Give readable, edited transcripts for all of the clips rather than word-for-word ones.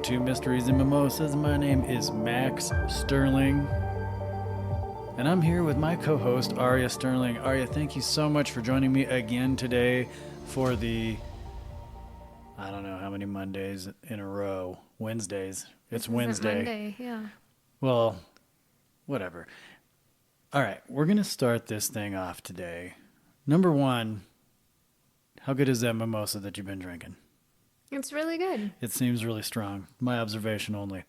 to Mysteries and Mimosas. My name is Max Sterling, and I'm here with my co-host, Aria Sterling. Aria, thank you so much for joining me again today for the, I don't know how many Mondays in a row. Wednesdays. It's Wednesday. Monday, yeah. Well, whatever. All right, we're going to start this thing off today. Number one, how good is that mimosa that you've been drinking? It's really good. It seems really strong. My observation only.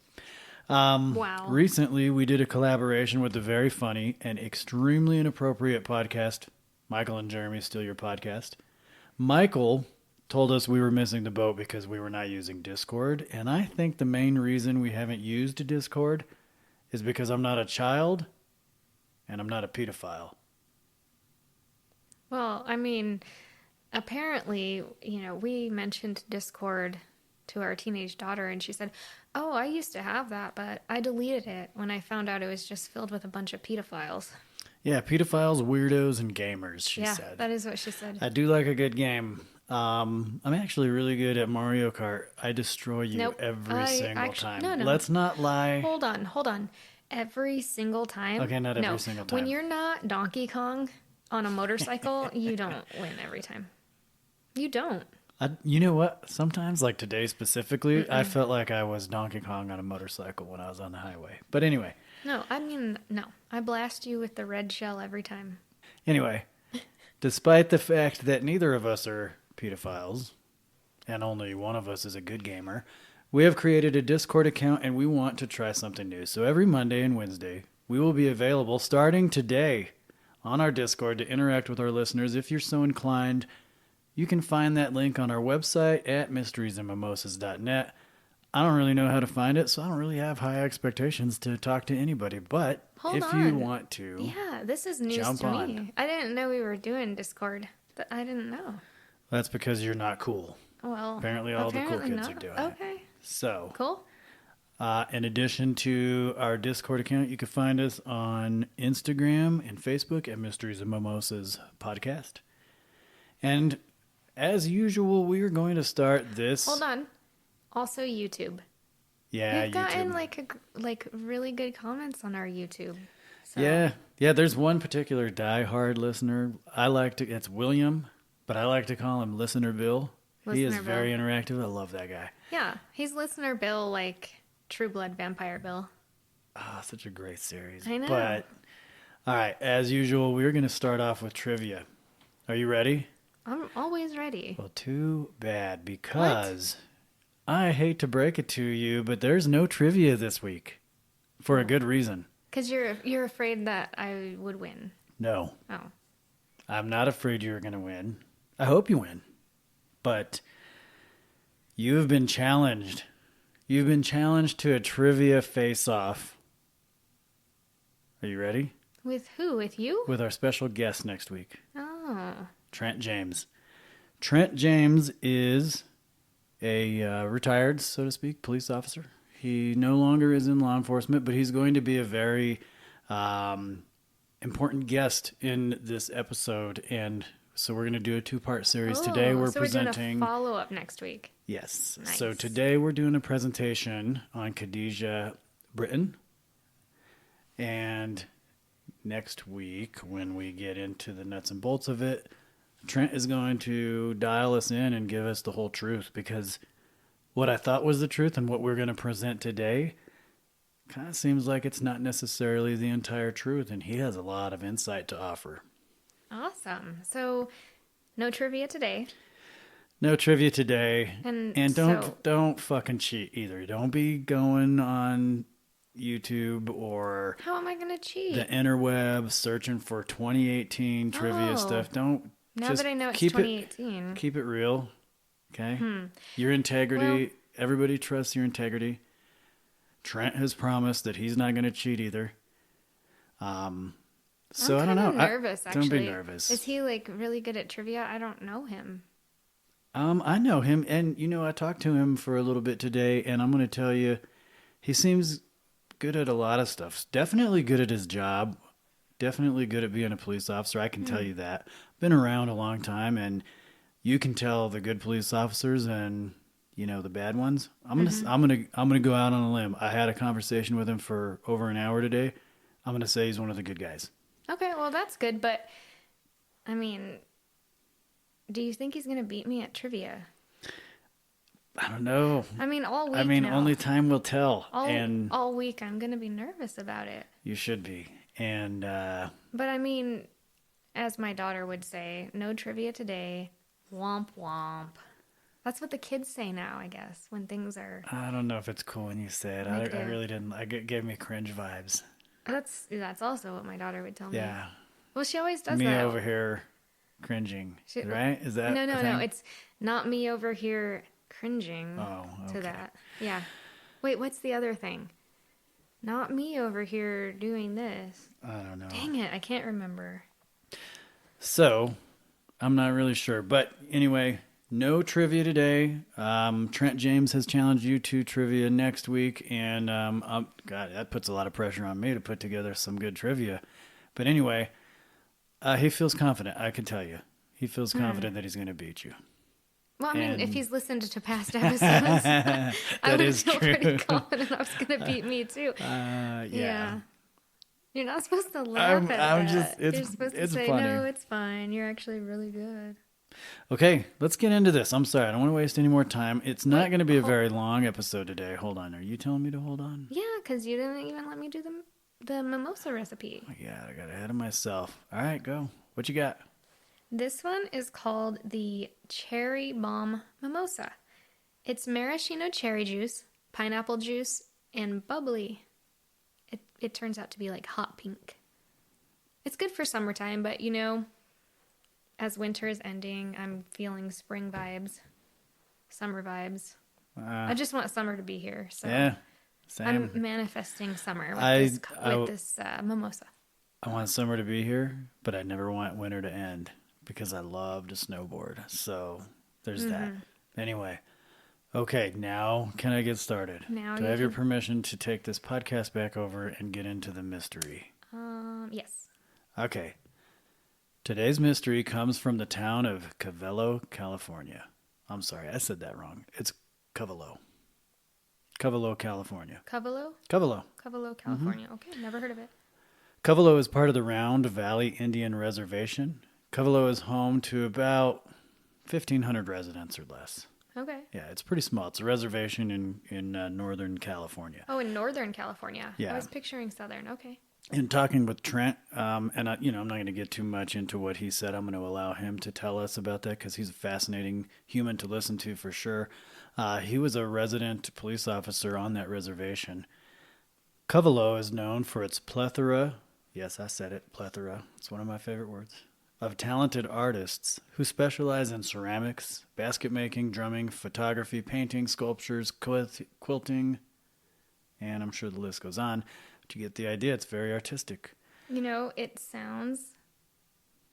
Wow. Recently, we did a collaboration with the very funny and extremely inappropriate podcast, Michael and Jeremy Steal Your Podcast. Michael told us we were missing the boat because we were not using Discord, and I think the main reason we haven't used Discord is because I'm not a child and I'm not a pedophile. Well, I mean, apparently, we mentioned Discord to our teenage daughter, and she said, "Oh, I used to have that, but I deleted it when I found out it was just filled with a bunch of pedophiles." Yeah, pedophiles, weirdos, and gamers, she said. Yeah, that is what she said. I do like a good game. I'm actually really good at Mario Kart. I destroy you every single time. No. Let's not lie. Hold on. Every single time? Okay, not every single time. When you're not Donkey Kong on a motorcycle, you don't win every time. You don't. You know what? Sometimes, like today specifically, I felt like I was Donkey Kong on a motorcycle when I was on the highway. But anyway. No. I blast you with the red shell every time. Anyway, despite the fact that neither of us are pedophiles, and only one of us is a good gamer, we have created a Discord account and we want to try something new. So every Monday and Wednesday, we will be available starting today on our Discord to interact with our listeners. If you're so inclined, you can find that link on our website at mysteriesandmimosas.net. I don't really know how to find it, so I don't really have high expectations to talk to anybody. But if you want to, yeah, this is news jump to on. me. I didn't know we were doing Discord. I didn't know. That's because you're not cool. Well, Apparently all the cool kids not. are doing it. Okay, So, cool. In addition to our Discord account, you can find us on Instagram and Facebook at Mysteries and Mimosas Podcast. And as usual, we are going to start this. Hold on. Also, YouTube. Yeah, We've gotten YouTube. really good comments on our YouTube. So. Yeah. There's one particular diehard listener. It's William, but I like to call him Listener Bill. He is very interactive. I love that guy. Yeah, he's Listener Bill, like True Blood Vampire Bill. Ah, such a great series. I know. But, all right, as usual, we're going to start off with trivia. Are you ready? I'm always ready. Well, too bad, because I hate to break it to you, but there's no trivia this week for a good reason. Because you're afraid that I would win. No. Oh. I'm not afraid you're going to win. I hope you win. But you have been challenged. You've been challenged to a trivia face-off. Are you ready? With who? With you? With our special guest next week. Oh. Trent James. Trent James is a retired, so to speak, police officer. He no longer is in law enforcement, but he's going to be a very important guest in this episode. And so we're going to do a two-part series. Today we're presenting... we're doing a follow-up next week. Yes. Nice. So today we're doing a presentation on Khadijah Britton. And next week, when we get into the nuts and bolts of it, Trent is going to dial us in and give us the whole truth, because what I thought was the truth and what we're going to present today kind of seems like it's not necessarily the entire truth, and he has a lot of insight to offer. Awesome. So, no trivia today. No trivia today. And don't fucking cheat either. Don't be going on YouTube or how am I going to cheat? the interweb searching for 2018 trivia stuff. Don't. Now just that I know it's keep 2018. Keep it real. Okay? Your integrity. Everybody trusts your integrity. Trent has promised that he's not going to cheat either. So I don't know. I'm nervous, actually. Don't be nervous. Is he really good at trivia? I don't know him. I know him, and I talked to him for a little bit today, and I'm going to tell you, he seems good at a lot of stuff. Definitely good at his job. Definitely good at being a police officer. I can tell you that. Been around a long time, and you can tell the good police officers and you know, the bad ones. I'm gonna go out on a limb. I had a conversation with him for over an hour today. I'm gonna say he's one of the good guys. Okay, well, that's good. But, I mean, do you think he's going to beat me at trivia? I don't know. I mean, all week now. Only time will tell. All week, I'm going to be nervous about it. You should be. And But, I mean, as my daughter would say, no trivia today. Womp womp. That's what the kids say now, I guess, when things are... I don't know if it's cool when you say it. I really didn't. It gave me cringe vibes. That's also what my daughter would tell me. Yeah. Well, she always does me that. Me over here cringing, right? Is that No. It's not me over here cringing to that. Yeah. Wait, what's the other thing? Not me over here doing this. I don't know. Dang it, I can't remember. So, I'm not really sure. But anyway, no trivia today. Trent James has challenged you to trivia next week. And, God, that puts a lot of pressure on me to put together some good trivia. But anyway, he feels confident, I can tell you. He feels confident that he's going to beat you. Well, I mean, if he's listened to past episodes, I would feel pretty confident I was going to beat me too. Yeah. You're not supposed to laugh at that. You're supposed to say, funny. No, it's fine. You're actually really good. Okay, let's get into this. I'm sorry. I don't want to waste any more time. It's not going to be a very long episode today. Hold on. Are you telling me to hold on? Yeah, because you didn't even let me do the mimosa recipe. Oh, yeah, I got ahead of myself. All right, go. What you got? This one is called the Cherry Bomb Mimosa. It's maraschino cherry juice, pineapple juice, and bubbly. It turns out to be like hot pink. It's good for summertime, but you know, as winter is ending, I'm feeling spring vibes, summer vibes. I just want summer to be here. So yeah, same. I'm manifesting summer with this mimosa. I want summer to be here, but I never want winter to end because I love to snowboard. So there's that. Anyway. Okay, now can I get started? Do I have your permission to take this podcast back over and get into the mystery? Yes. Okay. Today's mystery comes from the town of Covelo, California. I'm sorry, I said that wrong. It's Covelo. Covelo, California. Covelo? Covelo. Covelo, California. Okay, never heard of it. Covelo is part of the Round Valley Indian Reservation. Covelo is home to about 1,500 residents or less. Okay. Yeah, it's pretty small. It's a reservation in Northern California. Oh, in Northern California. Yeah. I was picturing Southern. Okay. In talking with Trent, I'm not going to get too much into what he said. I'm going to allow him to tell us about that because he's a fascinating human to listen to for sure. He was a resident police officer on that reservation. Covelo is known for its plethora. Yes, I said it, plethora. It's one of my favorite words. Of talented artists who specialize in ceramics, basket making, drumming, photography, painting, sculptures, quilting, and I'm sure the list goes on. But you get the idea. It's very artistic. You know, it sounds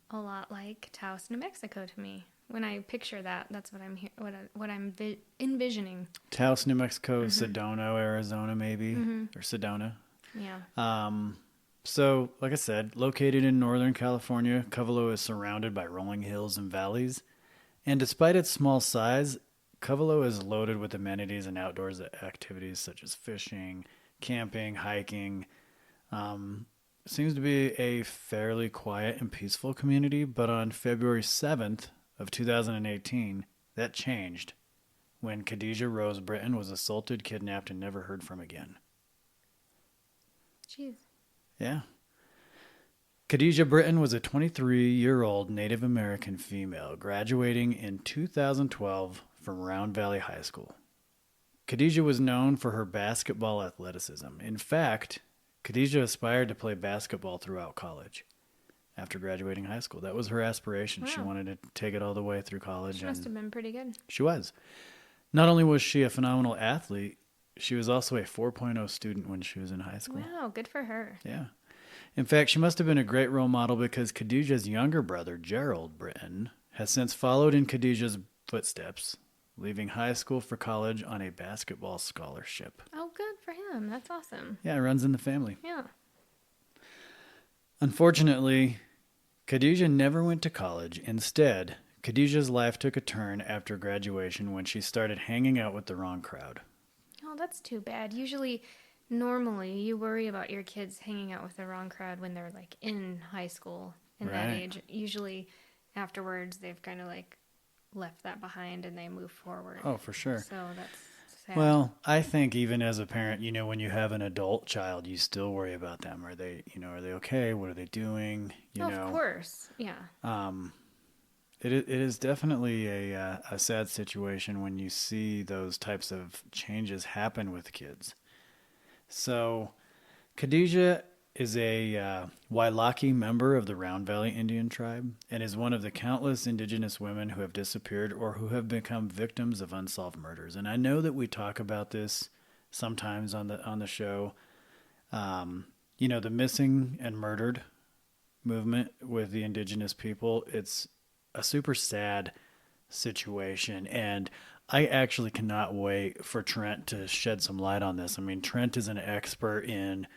a lot like Taos, New Mexico to me. When I picture that, that's what I'm envisioning. Taos, New Mexico, Sedona, Arizona, maybe, or Sedona. Yeah. So, like I said, located in Northern California, Covelo is surrounded by rolling hills and valleys. And despite its small size, Covelo is loaded with amenities and outdoors activities such as fishing, camping, hiking. Seems to be a fairly quiet and peaceful community, but on February 7th of 2018, that changed when Khadijah Rosae Britton was assaulted, kidnapped, and never heard from again. Jeez. Yeah. Khadijah Britton was a 23-year-old Native American female graduating in 2012 from Round Valley High School. Khadijah was known for her basketball athleticism. In fact, Khadijah aspired to play basketball throughout college after graduating high school. That was her aspiration. Wow. She wanted to take it all the way through college. She must have been pretty good. She was. Not only was she a phenomenal athlete, she was also a 4.0 student when she was in high school. Wow, good for her. Yeah. In fact, she must have been a great role model because Khadijah's younger brother, Gerald Britton, has since followed in Khadijah's footsteps, leaving high school for college on a basketball scholarship. Oh, good for him. That's awesome. Yeah, it runs in the family. Yeah. Unfortunately, Khadijah never went to college. Instead, Khadijah's life took a turn after graduation when she started hanging out with the wrong crowd. Oh, that's too bad. Normally, you worry about your kids hanging out with the wrong crowd when they're like in high school in that Right. age. Usually, afterwards, they've kind of like left that behind and they move forward. Oh, for sure. So that's sad. Well, I think even as a parent, when you have an adult child, you still worry about them. Are they okay? What are they doing? Of course, yeah. It is definitely a sad situation when you see those types of changes happen with kids. So, Khadijah is a Wailaki member of the Round Valley Indian tribe and is one of the countless indigenous women who have disappeared or who have become victims of unsolved murders. And I know that we talk about this sometimes on the show. The missing and murdered movement with the indigenous people. It's a super sad situation, and I actually cannot wait for Trent to shed some light on this. I mean, Trent is an expert in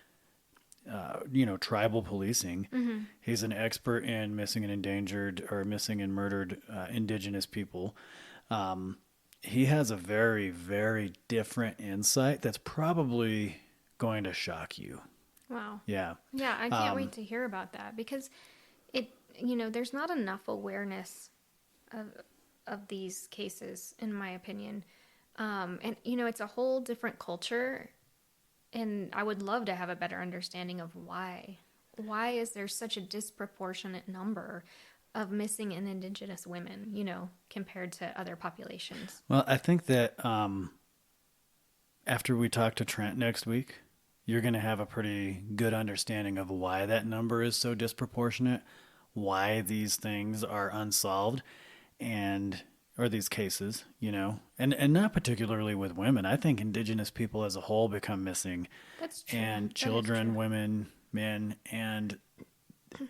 tribal policing. Mm-hmm. He's an expert in missing and endangered or missing and murdered indigenous people. He has a very, very different insight that's probably going to shock you. Wow. Yeah. Yeah, I can't wait to hear about that because there's not enough awareness of these cases, in my opinion. And it's a whole different culture, and I would love to have a better understanding of why. Why is there such a disproportionate number of missing and indigenous women, compared to other populations? Well, I think that after we talk to Trent next week, you're going to have a pretty good understanding of why that number is so disproportionate, why these things are unsolved, or these cases, and not particularly with women. I think indigenous people as a whole become missing. That's true. And children, women, men, and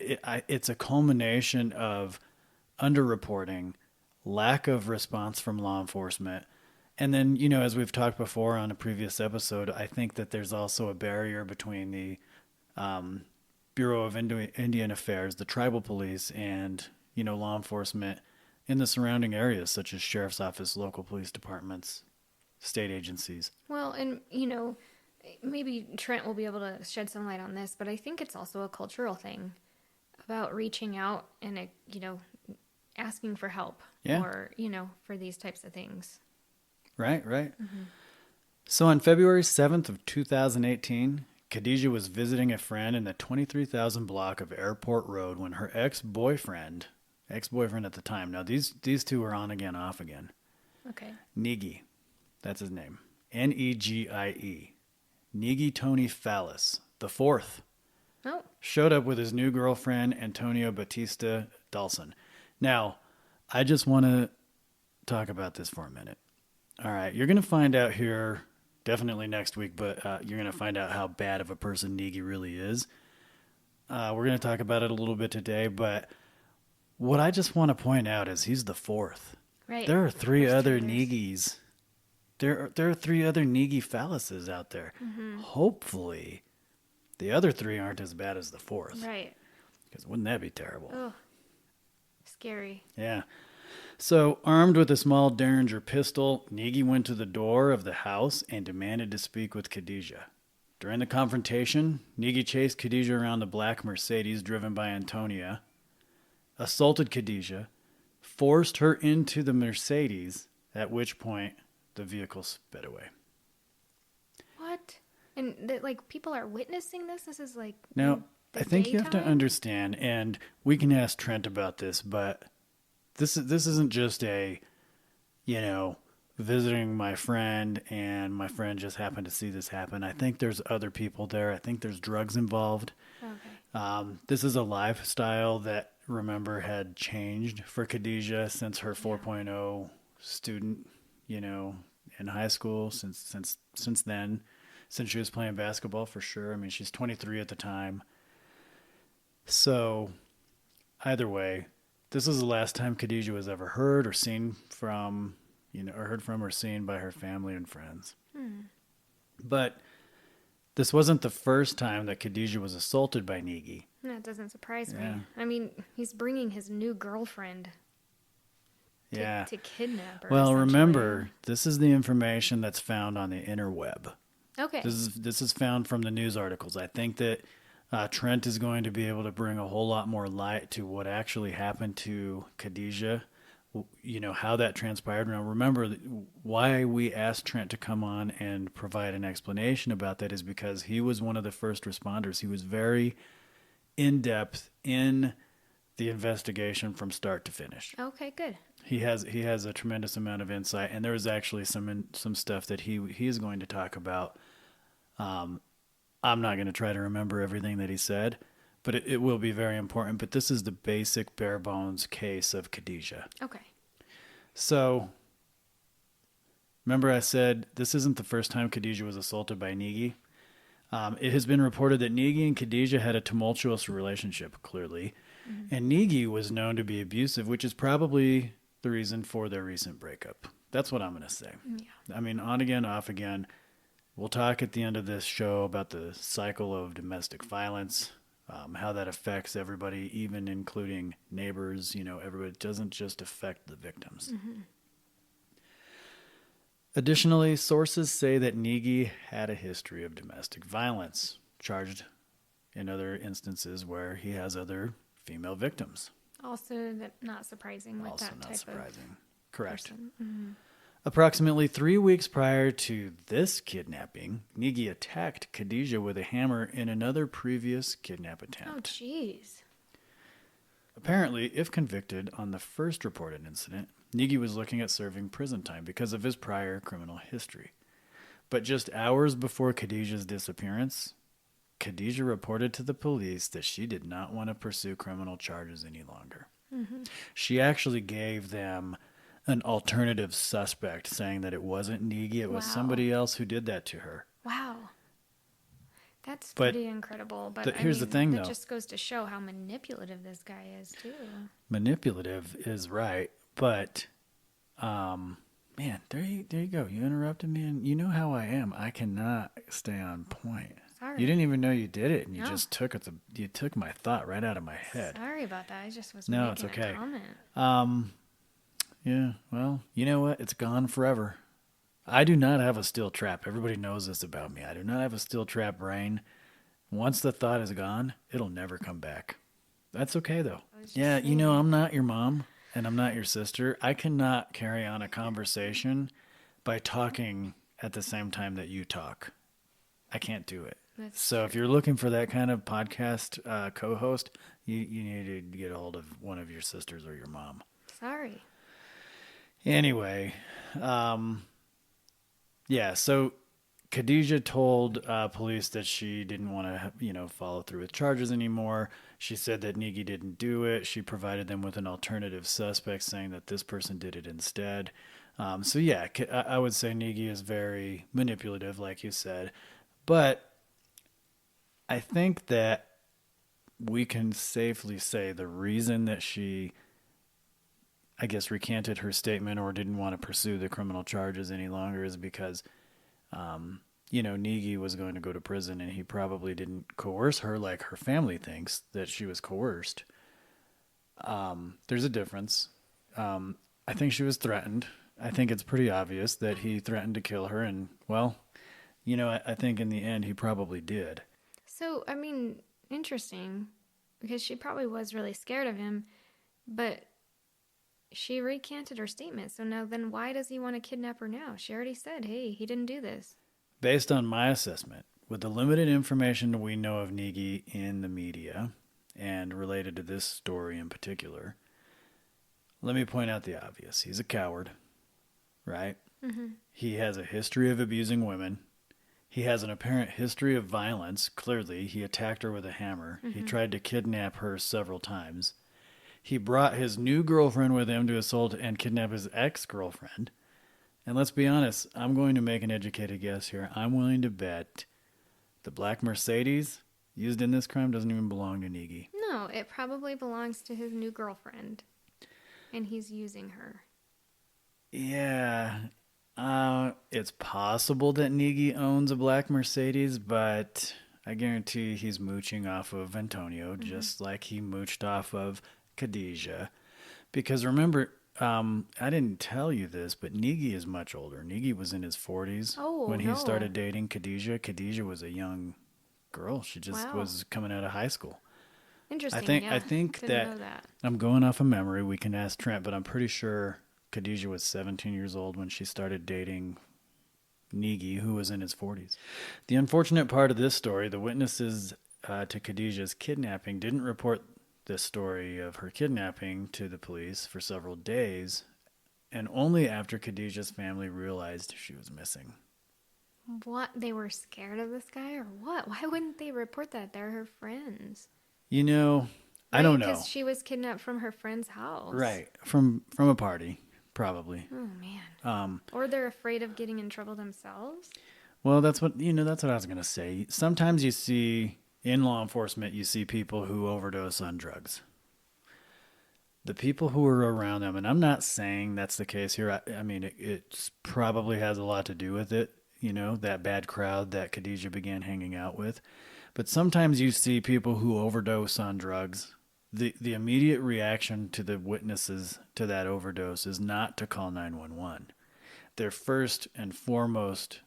it's a culmination of underreporting, lack of response from law enforcement. And then, as we've talked before on a previous episode, I think that there's also a barrier between the Bureau of Indian Affairs, the tribal police, and, law enforcement in the surrounding areas, such as sheriff's office, local police departments, state agencies. Well, and, maybe Trent will be able to shed some light on this, but I think it's also a cultural thing about reaching out and, asking for help or, for these types of things. Right. Mm-hmm. So on February 7th of 2018, Khadijah was visiting a friend in the 23,000 block of Airport Road when her ex-boyfriend at the time. Now, these two were on again, off again. Okay. Negi. That's his name. Negie. Negi Tony Fallis, the fourth. Oh. Showed up with his new girlfriend, Antonio Batista Dawson. Now, I just want to talk about this for a minute. All right, you're going to find out here, definitely next week, but you're going to find out how bad of a person Negi really is. We're going to talk about it a little bit today, but what I just want to point out is he's the fourth. Right. There are three other Negis. There are three other Negi Fallises out there. Mm-hmm. Hopefully, the other three aren't as bad as the fourth. Right. Because wouldn't that be terrible? Oh, scary. Yeah. So, armed with a small Derringer pistol, Negi went to the door of the house and demanded to speak with Khadijah. During the confrontation, Negi chased Khadijah around the black Mercedes driven by Antonia, assaulted Khadijah, forced her into the Mercedes, at which point the vehicle sped away. What? And people are witnessing this? This is like... Now, I think you have to daytime? understand, and we can ask Trent about this, but this isn't just a, visiting my friend and my friend just happened to see this happen. I think there's other people there. I think there's drugs involved. Okay. This is a lifestyle that, remember, had changed for Khadijah since her 4.0 student, in high school, since then, since she was playing basketball for sure. I mean, she's 23 at the time. So, either way, this is the last time Khadijah was ever heard or seen from, or heard from or seen by her family and friends. But this wasn't the first time that Khadijah was assaulted by Negi. That doesn't surprise me. I mean, he's bringing his new girlfriend Yeah. To kidnap her. Well, essentially. remember, this is the information that's found on the interweb. Okay. This is found from the news articles. I think that Trent is going to be able to bring a whole lot more light to what actually happened to Khadijah. You know, how that transpired. Now, remember, why we asked Trent to come on and provide an explanation about that is because he was one of the first responders. He was very in depth in the investigation from start to finish. Okay, good. He has a tremendous amount of insight, and there was actually some stuff that he is going to talk about. I'm not going to try to remember everything that he said, but it will be very important. But this is the basic bare bones case of Khadijah. Okay. So, remember I said this isn't the first time Khadijah was assaulted by Negi. It has been reported that Negi and Khadijah had a tumultuous relationship, clearly. Mm-hmm. And Negi was known to be abusive, which is probably the reason for their recent breakup. That's what I'm going to say. Yeah. I mean, on again, off again. We'll talk at the end of this show about the cycle of domestic violence, how that affects everybody, even including neighbors. You know, everybody. It doesn't just affect the victims. Mm-hmm. Additionally, sources say that Negi had a history of domestic violence, charged in other instances where he has other female victims. Also, not surprising with that type of Correct. person. Mm-hmm. Approximately 3 weeks prior to this kidnapping, Negi attacked Khadijah with a hammer in another previous kidnap attempt. Oh, jeez. Apparently, if convicted on the first reported incident, Negi was looking at serving prison time because of his prior criminal history. But just hours before Khadijah's disappearance, Khadijah reported to the police that she did not want to pursue criminal charges any longer. Mm-hmm. She actually gave them an alternative suspect, saying that it wasn't Negi, it was somebody else who did that to her. Wow. That's pretty incredible. But here's the thing, though. It just goes to show how manipulative this guy is, too. Manipulative is right, but, man, there you go. You interrupted me, and you know how I am. I cannot stay on point. Sorry. You didn't even know you did it, and you just you took my thought right out of my head. Sorry about that. I just was making it's okay. a comment. Yeah, well, you know what? It's gone forever. I do not have a steel trap. Everybody knows this about me. I do not have a steel trap brain. Once the thought is gone, it'll never come back. That's okay, though. Yeah, saying. You know, I'm not your mom, and I'm not your sister. I cannot carry on a conversation by talking at the same time that you talk. I can't do it. So if you're looking for that kind of podcast co-host, you need to get a hold of one of your sisters or your mom. Sorry. Anyway, so Khadijah told police that she didn't want to, follow through with charges anymore. She said that Negi didn't do it. She provided them with an alternative suspect, saying that this person did it instead. I would say Negi is very manipulative, like you said. But I think that we can safely say the reason that she, I guess, recanted her statement or didn't want to pursue the criminal charges any longer is because, Negi was going to go to prison, and he probably didn't coerce her like her family thinks that she was coerced. There's a difference. I think she was threatened. I think it's pretty obvious that he threatened to kill her, and, well, I think in the end he probably did. So, I mean, interesting, because she probably was really scared of him, but she recanted her statement. So now then why does he want to kidnap her now? She already said, hey, he didn't do this. Based on my assessment, with the limited information we know of Negi in the media and related to this story in particular, let me point out the obvious. He's a coward, right? Mm-hmm. He has a history of abusing women. He has an apparent history of violence. Clearly, he attacked her with a hammer. Mm-hmm. He tried to kidnap her several times. He brought his new girlfriend with him to assault and kidnap his ex-girlfriend. And let's be honest, I'm going to make an educated guess here. I'm willing to bet the black Mercedes used in this crime doesn't even belong to Negi. No, it probably belongs to his new girlfriend. And he's using her. Yeah. It's possible that Negi owns a black Mercedes, but I guarantee he's mooching off of Antonio, just like he mooched off of Khadijah. Because remember, I didn't tell you this, but Negi is much older. Negi was in his 40s Oh, when he no. started dating Khadijah. Khadijah was a young girl. She just Wow. was coming out of high school. Interesting. I Yeah. think Didn't that know that. I'm going off of memory. We can ask Trent, but I'm pretty sure Khadijah was 17 years old when she started dating Negi, who was in his 40s. The unfortunate part of this story, the witnesses to Khadijah's kidnapping didn't report this story of her kidnapping to the police for several days, and only after Khadijah's family realized she was missing. What? They were scared of this guy or what? Why wouldn't they report that? They're her friends. You know, I Right, don't know. because she was kidnapped from her friend's house. Right, from a party, probably. Oh, man. Or they're afraid of getting in trouble themselves. Well, that's what I was going to say. Sometimes you see in law enforcement, you see people who overdose on drugs. The people who are around them, and I'm not saying that's the case here. I mean, it probably has a lot to do with it, that bad crowd that Khadijah began hanging out with. But sometimes you see people who overdose on drugs. The immediate reaction to the witnesses to that overdose is not to call 911. Their first and foremost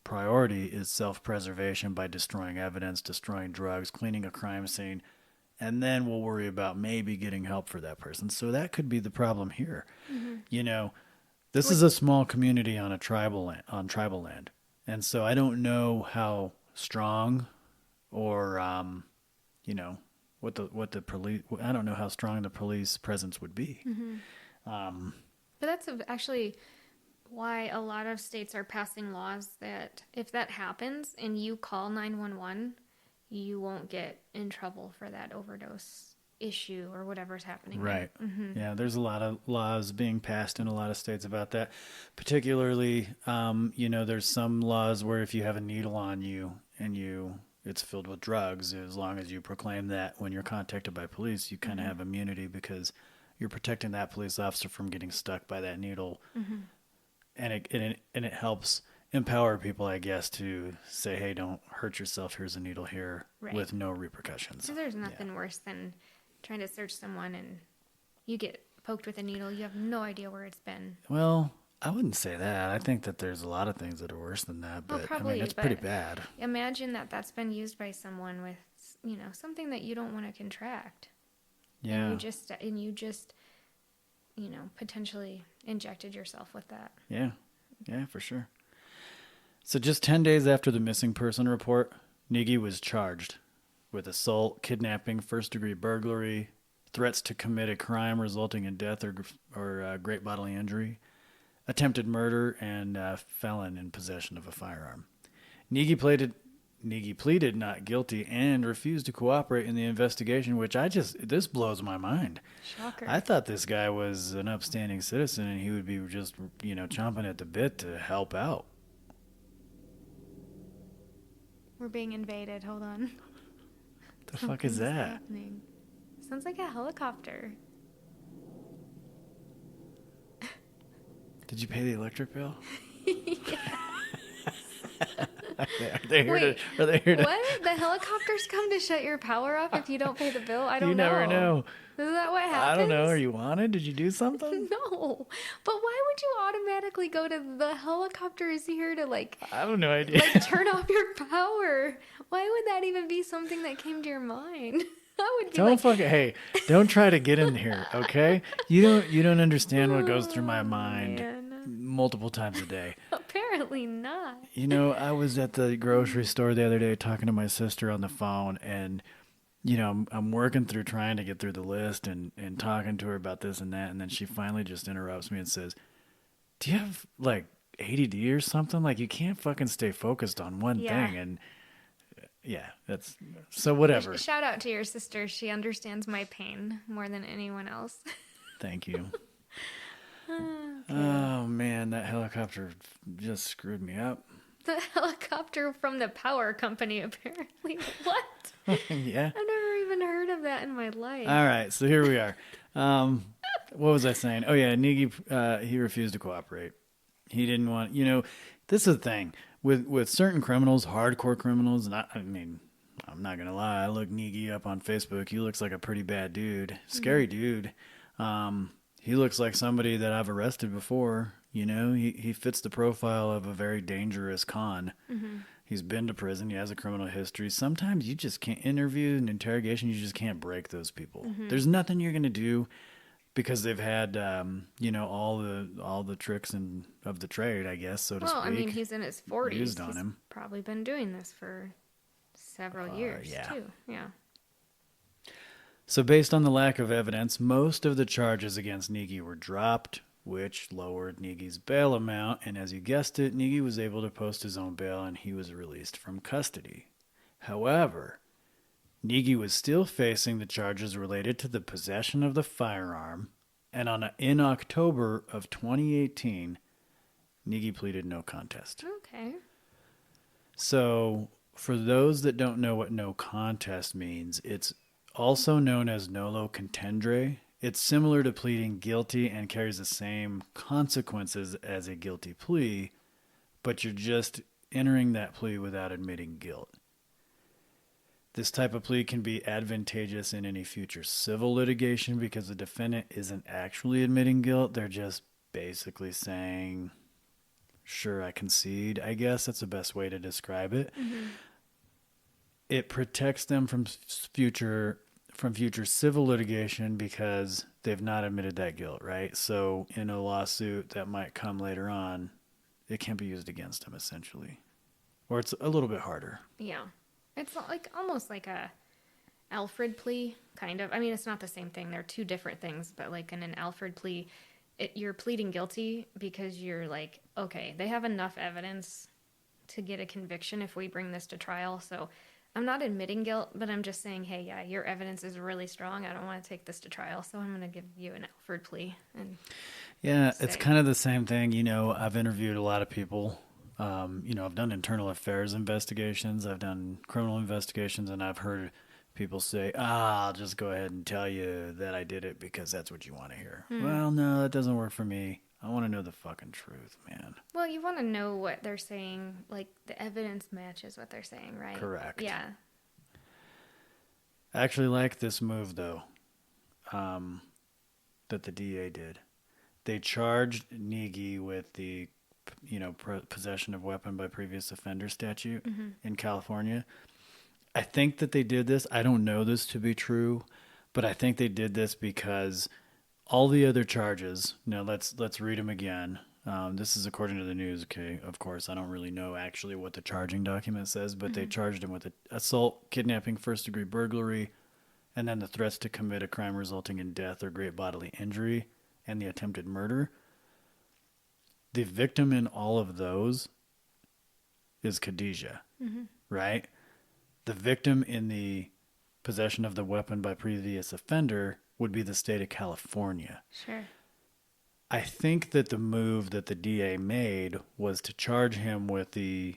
priority is self-preservation by destroying evidence, destroying drugs, cleaning a crime scene, and then we'll worry about maybe getting help for that person. So that could be the problem here. Mm-hmm. This is a small community on tribal land. And so I don't know how strong or what the police, I don't know how strong the police presence would be. Mm-hmm. But that's actually why a lot of states are passing laws that if that happens and you call 911, you won't get in trouble for that overdose issue or whatever's happening. Right. Mm-hmm. Yeah, there's a lot of laws being passed in a lot of states about that. Particularly, there's some laws where if you have a needle on you and it's filled with drugs, as long as you proclaim that when you're contacted by police, you kind of have immunity because you're protecting that police officer from getting stuck by that needle. Mm-hmm. And it helps empower people, I guess, to say, hey, don't hurt yourself. Here's a needle here with no repercussions. So there's nothing worse than trying to search someone and you get poked with a needle. You have no idea where it's been. Well, I wouldn't say that. I think that there's a lot of things that are worse than that. But probably, it's pretty bad. Imagine that's been used by someone with, something that you don't want to contract. Yeah. And you just potentially injected yourself with that. Yeah. Yeah, for sure. So just 10 days after the missing person report, Negi was charged with assault, kidnapping, first-degree burglary, threats to commit a crime resulting in death or great bodily injury, attempted murder, and felon in possession of a firearm. Negi pleaded not guilty and refused to cooperate in the investigation, which this blows my mind. Shocker. I thought this guy was an upstanding citizen and he would be just, chomping at the bit to help out. We're being invaded. Hold on. The fuck is that? Happening. Sounds like a helicopter. Did you pay the electric bill? Yeah. Are they here to... What? The helicopters come to shut your power off if you don't pay the bill? I don't know. You never know. Is that what happens? I don't know. Are you wanted? Did you do something? No. But why would you automatically go to the helicopter is here to I have no idea. turn off your power? Why would that even be something that came to your mind? I would be hey, don't try to get in here, okay? You don't understand what goes through my mind multiple times a day. Apparently not. I was at the grocery store the other day talking to my sister on the phone, and I'm working through trying to get through the list and talking to her about this and that, and then she finally just interrupts me and says, "Do you have ADD or something? You can't fucking stay focused on one thing." And yeah, that's so whatever. Shout out to your sister. She understands my pain more than anyone else. Thank you. Okay. Oh man, that helicopter just screwed me up. The helicopter from the power company, apparently. What? Yeah. I've never even heard of that in my life. All right, so here we are. What was I saying? Oh yeah, Negi, he refused to cooperate. He didn't want, this is the thing. With certain criminals, hardcore criminals, and I'm not going to lie, I look Negi up on Facebook. He looks like a pretty bad dude. Scary dude. he looks like somebody that I've arrested before. You know, he fits the profile of a very dangerous con. Mm-hmm. He's been to prison. He has a criminal history. Sometimes you just can't interview and interrogation. You just can't break those people. Mm-hmm. There's nothing you're going to do because they've had, all the tricks of the trade, I guess, so to speak. Well, I mean, he's in his 40s. Used on him. Probably been doing this for several years, too. Yeah. So based on the lack of evidence, most of the charges against Negi were dropped, which lowered Negi's bail amount, and as you guessed it, Negi was able to post his own bail and he was released from custody. However, Negi was still facing the charges related to the possession of the firearm, and in October of 2018, Negi pleaded no contest. Okay. So, for those that don't know what no contest means, it's also known as nolo contendere. It's similar to pleading guilty and carries the same consequences as a guilty plea, but you're just entering that plea without admitting guilt. This type of plea can be advantageous in any future civil litigation because the defendant isn't actually admitting guilt. They're just basically saying, sure, I concede. I guess that's the best way to describe it. Mm-hmm. It protects them from future civil litigation because they've not admitted that guilt, right? So in a lawsuit that might come later on, it can't be used against them, essentially. Or it's a little bit harder. Yeah. It's like almost like a Alfred plea, kind of. I mean, it's not the same thing. They're two different things, but like in an Alfred plea, you're pleading guilty because you're like, okay, they have enough evidence to get a conviction if we bring this to trial. So I'm not admitting guilt, but I'm just saying, hey, yeah, your evidence is really strong. I don't want to take this to trial, so I'm going to give you an Alfred plea. And it's kind of the same thing. You know, I've interviewed a lot of people. I've done internal affairs investigations. I've done criminal investigations, and I've heard people say, I'll just go ahead and tell you that I did it because that's what you want to hear. Well, no, that doesn't work for me. I want to know the fucking truth, man. Well, you want to know what they're saying. Like, the evidence matches what they're saying, right? Correct. Yeah. I actually like this move, though, that the DA did. They charged Negi with the, possession of weapon by previous offender statute in California. I think that they did this. I don't know this to be true, but I think they did this because all the other charges. Now let's read them again. This is according to the news. Okay, of course, I don't really know actually what the charging document says, but they charged him with assault, kidnapping, first-degree burglary, and then the threats to commit a crime resulting in death or great bodily injury, and the attempted murder. The victim in all of those is Khadijah, right? The victim in the possession of the weapon by previous offender would be the state of California. Sure. I think that the move that the DA made was to charge him with the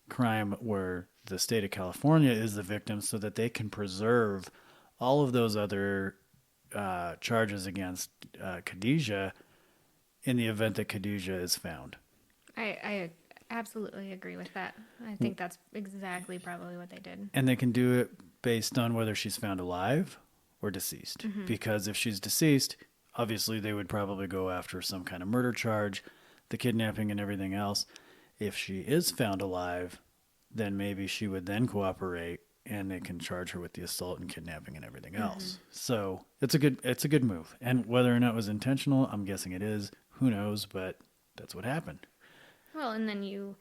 crime where the state of California is the victim so that they can preserve all of those other charges against Khadijah in the event that Khadijah is found. I absolutely agree with that. I think that's exactly probably what they did. And they can do it based on whether she's found alive or deceased. Because if she's deceased, obviously they would probably go after some kind of murder charge, the kidnapping and everything else. If she is found alive, then maybe she would then cooperate and they can charge her with the assault and kidnapping and everything else. So it's a good move. And whether or not it was intentional, I'm guessing it is. Who knows? But that's what happened. Well, and then you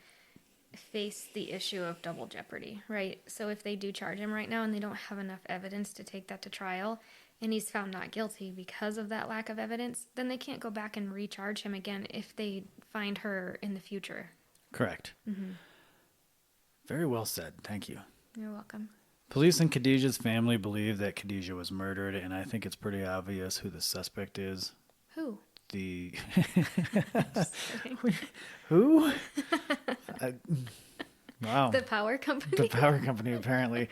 face the issue of double jeopardy, right? So if they do charge him right now and they don't have enough evidence to take that to trial and he's found not guilty because of that lack of evidence, then they can't go back and recharge him again if they find her in the future. Correct. Very well said. Thank you. You're welcome. Police and Khadijah's family believe that Khadijah was murdered, and I think it's pretty obvious who the suspect is. Who? Who? Wow. The power company? The power company, apparently.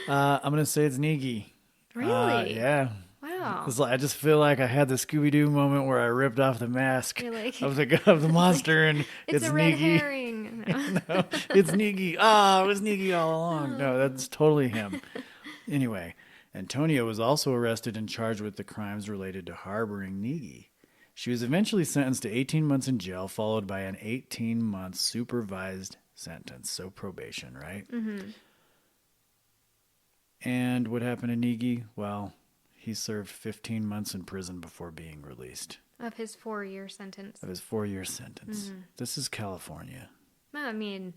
I'm going to say it's Negi. Really? Yeah. Wow. It's like, I just feel like I had the Scooby-Doo moment where I ripped off the mask Like, of the monster, and it's a Negi. red herring. No, it's Negi. It was Negi all along. No, that's totally him. Anyway, Antonio was also arrested and charged with the crimes related to harboring Negi. She was eventually sentenced to 18 months in jail, followed by an 18-month supervised sentence. So probation, right? Mm-hmm. And what happened to Negi? Well, he served 15 months in prison before being released. Of his 4-year sentence. Of his 4-year sentence. Mm-hmm. This is California. I mean,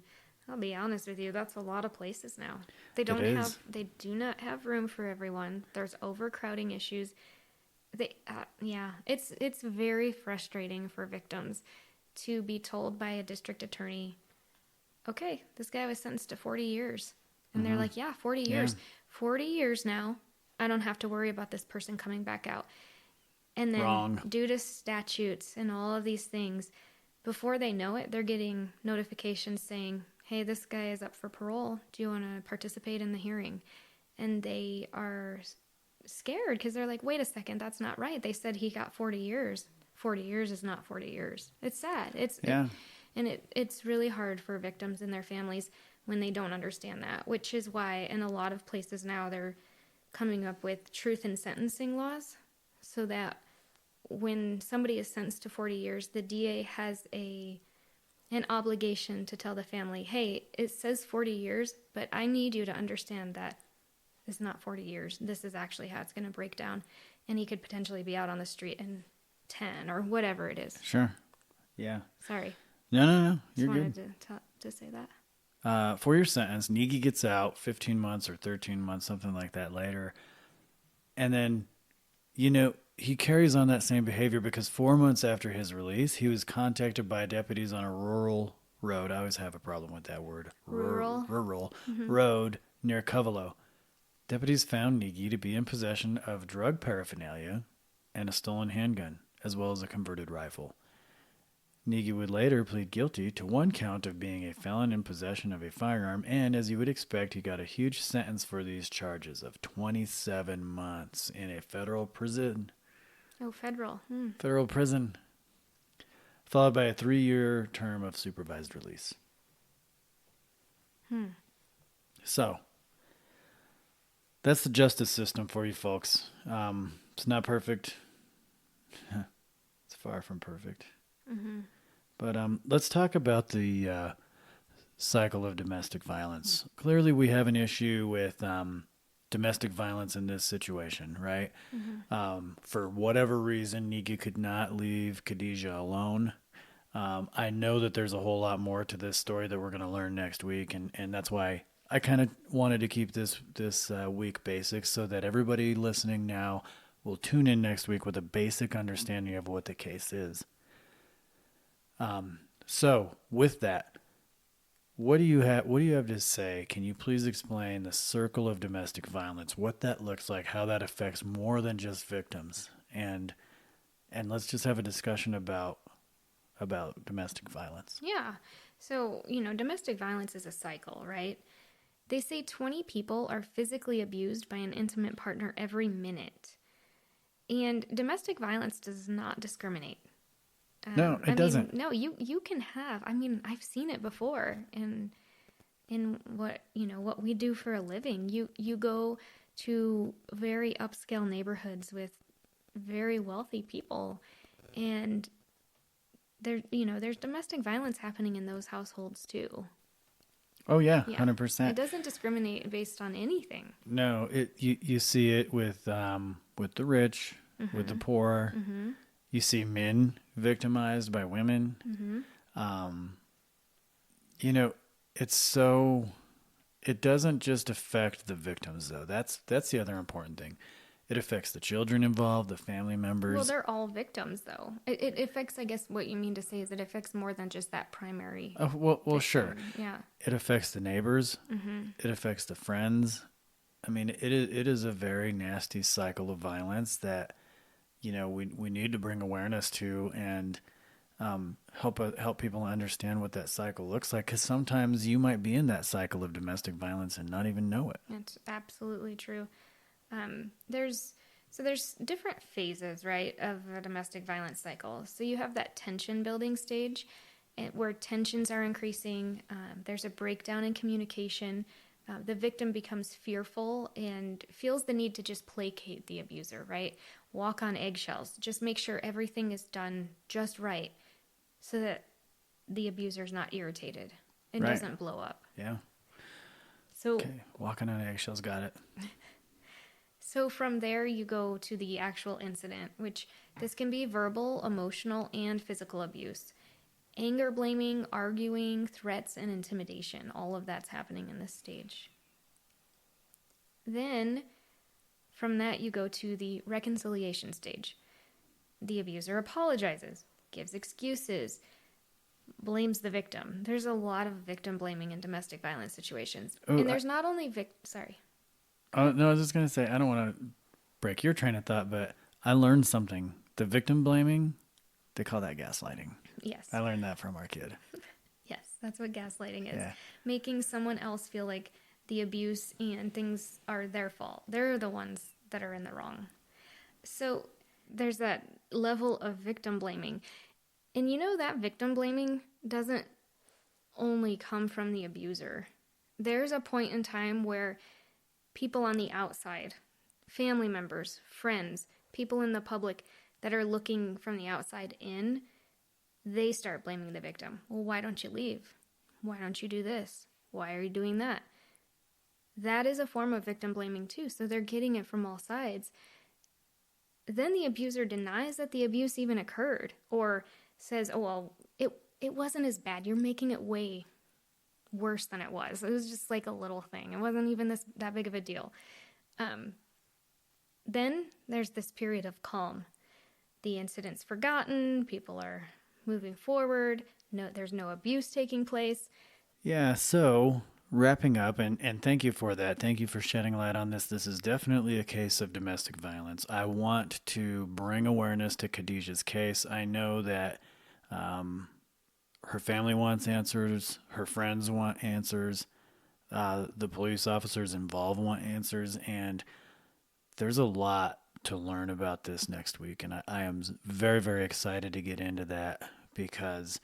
I'll be honest with you, that's a lot of places now. They do not have room for everyone. There's overcrowding issues. It's very frustrating for victims to be told by a district attorney, okay, this guy was sentenced to 40 years. And they're like, 40 years. Yeah. 40 years now, I don't have to worry about this person coming back out. And then Wrong. Due to statutes and all of these things, before they know it, they're getting notifications saying, hey, this guy is up for parole. Do you want to participate in the hearing? And they are scared because they're like, wait a second, that's not right. They said he got 40 years. 40 years is not 40 years. It's sad. It's really hard for victims and their families when they don't understand that, which is why in a lot of places now they're coming up with truth in sentencing laws so that when somebody is sentenced to 40 years, the DA has an obligation to tell the family, hey, it says 40 years, but I need you to understand that it's not 40 years. This is actually how it's going to break down. And he could potentially be out on the street in 10 or whatever it is. Sure. Yeah. Sorry. No. You're Just good. wanted to say that. 4-year sentence. Negi gets out 15 months or 13 months, something like that later. And then, he carries on that same behavior because 4 months after his release, he was contacted by deputies on a rural road. I always have a problem with that word. Rural. Road near Covelo. Deputies found Negi to be in possession of drug paraphernalia and a stolen handgun, as well as a converted rifle. Negi would later plead guilty to one count of being a felon in possession of a firearm, and as you would expect, he got a huge sentence for these charges of 27 months in a federal prison. Oh, federal. Federal prison, followed by a 3-year term of supervised release. So, that's the justice system for you folks. It's not perfect. It's far from perfect. Mm-hmm. But let's talk about the cycle of domestic violence. Clearly, we have an issue with domestic violence in this situation, right? Mm-hmm. For whatever reason, Negi could not leave Khadijah alone. I know that there's a whole lot more to this story that we're going to learn next week, and that's why I kind of wanted to keep this week basic so that everybody listening now will tune in next week with a basic understanding of what the case is. So with that, what do you have to say? Can you please explain the circle of domestic violence, what that looks like, how that affects more than just victims, and let's just have a discussion about domestic violence. Yeah. So, domestic violence is a cycle, right? They say 20 people are physically abused by an intimate partner every minute. And domestic violence does not discriminate. No, it doesn't. No, you can have. I've seen it before in what we do for a living. You go to very upscale neighborhoods with very wealthy people, and there's domestic violence happening in those households too. Oh yeah, 100%. It doesn't discriminate based on anything. No, you see it with the rich, mm-hmm. with the poor. Mm-hmm. You see men victimized by women. Mm-hmm. It doesn't just affect the victims though. That's the other important thing. It affects the children involved, the family members. Well, they're all victims though. It affects, I guess what you mean to say is it affects more than just that primary. Oh, well, victim. Sure. Yeah. It affects the neighbors. Mm-hmm. It affects the friends. It is a very nasty cycle of violence that, we need to bring awareness to and help people understand what that cycle looks like. Because sometimes you might be in that cycle of domestic violence and not even know it. That's absolutely true. There's different phases, right, of a domestic violence cycle. So you have that tension building stage where tensions are increasing. There's a breakdown in communication. The victim becomes fearful and feels the need to just placate the abuser, right? Walk on eggshells. Just make sure everything is done just right so that the abuser's not irritated and Right. doesn't blow up. Yeah. So, Okay. Walking on eggshells. Got it. So from there, you go to the actual incident, which this can be verbal, emotional, and physical abuse. Anger, blaming, arguing, threats, and intimidation. All of that's happening in this stage. Then, from that, you go to the reconciliation stage. The abuser apologizes, gives excuses, blames the victim. There's a lot of victim blaming in domestic violence situations. Oh, and there's not only sorry. Oh, no, I was just going to say, I don't want to break your train of thought, but I learned something. The victim blaming, they call that gaslighting. Yes. I learned that from our kid. Yes, that's what gaslighting is. Yeah. Making someone else feel like the abuse and things are their fault. They're the ones that are in the wrong. So there's that level of victim blaming. And you know that victim blaming doesn't only come from the abuser. There's a point in time where people on the outside, family members, friends, people in the public that are looking from the outside in, they start blaming the victim. Well, why don't you leave? Why don't you do this? Why are you doing that? That is a form of victim blaming too. So they're getting it from all sides. Then the abuser denies that the abuse even occurred or says, oh, well, it wasn't as bad. You're making it way worse than it was. It was just like a little thing. It wasn't even that big of a deal. Then there's this period of calm. The incident's forgotten. People are moving forward. No, there's no abuse taking place. Yeah, so wrapping up, and thank you for that. Thank you for shedding light on this. This is definitely a case of domestic violence. I want to bring awareness to Khadijah's case. I know that her family wants answers. Her friends want answers. The police officers involved want answers. And there's a lot to learn about this next week. And I am very, very excited to get into that because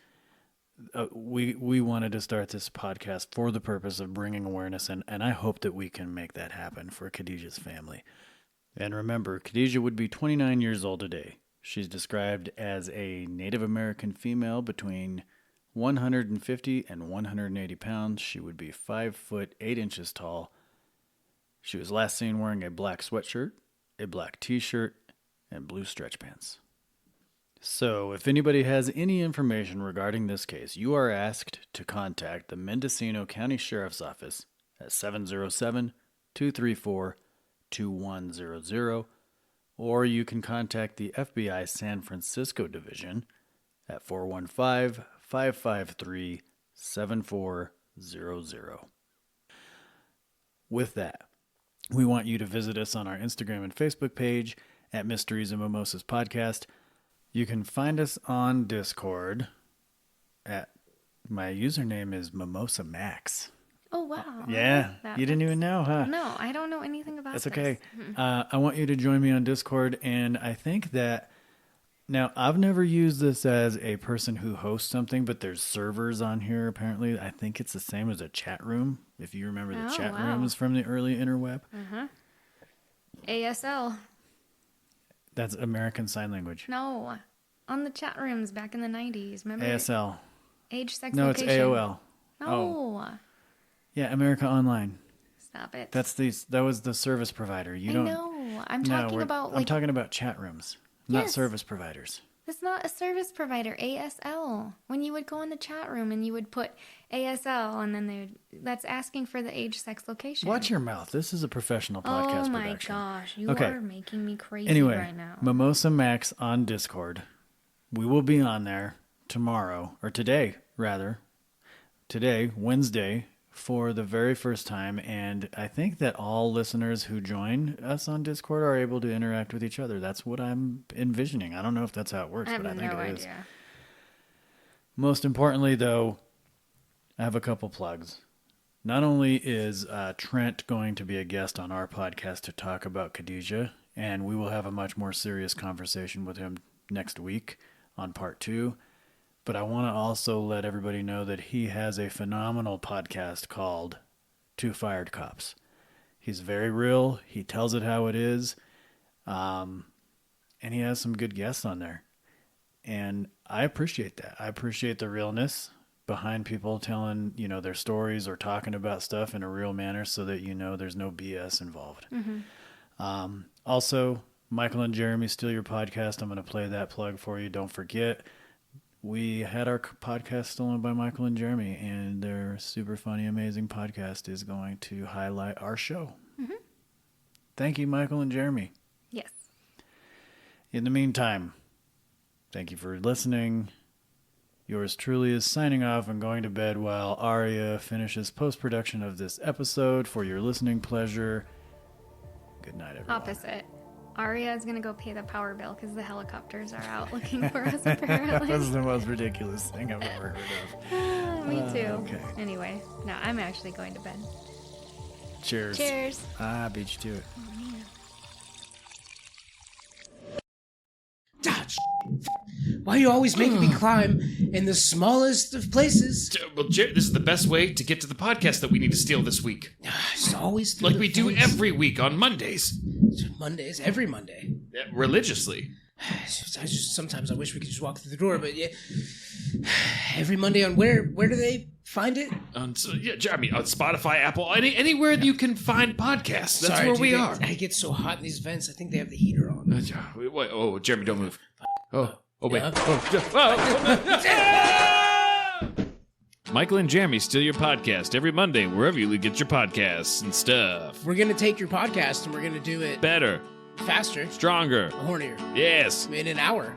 we wanted to start this podcast for the purpose of bringing awareness. And I hope that we can make that happen for Khadijah's family. And remember, Khadijah would be 29 years old today. She's described as a Native American female between 150 and 180 pounds. She would be 5 foot 8 inches tall. She was last seen wearing a black sweatshirt, a black t-shirt, and blue stretch pants. So if anybody has any information regarding this case, you are asked to contact the Mendocino County Sheriff's Office at 707-234-2100, or you can contact the FBI San Francisco Division at 415-553-7400. With that, we want you to visit us on our Instagram and Facebook page at Mysteries and Mimosas Podcast. You can find us on Discord at, my username is Mimosa Max. Oh, wow. Yeah, you didn't even know, huh? No, I don't know anything about That's this. okay. I want you to join me on Discord, and I think that, now, I've never used this as a person who hosts something, but there's servers on here, apparently. I think it's the same as a chat room, if you remember the chat rooms from the early interweb. Uh-huh. ASL. That's American Sign Language. No, on the chat rooms back in the 90s. Remember? ASL. Age, sex, No, location. it's AOL. No. Oh. Yeah, America Online. Stop it. That was the service provider. You don't know. I'm talking about I'm talking about chat rooms, not Yes. service providers. It's not a service provider. ASL. When you would go in the chat room and you would put ASL, and then that's asking for the age, sex, location. Watch your mouth. This is a professional podcast Oh my production. gosh, you Okay. are making me crazy Anyway, right now. Mimosa Max on Discord. We will be on there tomorrow, or today, rather. Today, Wednesday, for the very first time, and I think that all listeners who join us on Discord are able to interact with each other. That's what I'm envisioning. I don't know if that's how it works, but I think it is. Most importantly, though, I have a couple plugs. Not only is Trent going to be a guest on our podcast to talk about Khadijah, and we will have a much more serious conversation with him next week on part 2, but I want to also let everybody know that he has a phenomenal podcast called two fired cops. He's very real. He tells it how it is. And he has some good guests on there. And I appreciate that. I appreciate the realness behind people telling, their stories or talking about stuff in a real manner so that there's no BS involved. Mm-hmm. Also, Michael and Jeremy Steal Your Podcast. I'm going to play that plug for you. Don't forget, we had our podcast stolen by Michael and Jeremy, and their super funny, amazing podcast is going to highlight our show. Mm-hmm. Thank you, Michael and Jeremy. Yes. In the meantime, thank you for listening. Yours truly is signing off and going to bed while Aria finishes post-production of this episode for your listening pleasure. Good night, everyone. Opposite. Aria is going to go pay the power bill because the helicopters are out looking for us, apparently. That's the most ridiculous thing I've ever heard of. Me too. Okay. Anyway, no, I'm actually going to bed. Cheers. Cheers. I beat you to it. Oh, man. Why you always make me climb in the smallest of places? Well, Jerry, this is the best way to get to the podcast that we need to steal this week. It's always through Like the we do fence. every week on Mondays. Mondays, every Monday. Religiously. Sometimes I wish we could just walk through the door, but yeah. Every Monday on where do they find it? On Spotify, Apple, anywhere that you can find podcasts. That's Sorry, where dude, we are. I get so hot in these vents. I think they have the heater on. Wait, oh, Jeremy, don't move. Oh, wait. Yeah. Michael and Jeremy Steal Your Podcast every Monday, wherever you get your podcasts and stuff. We're going to take your podcast and we're going to do it Better, faster, stronger, hornier, yes, in an hour.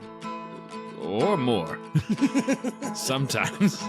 or more. Sometimes.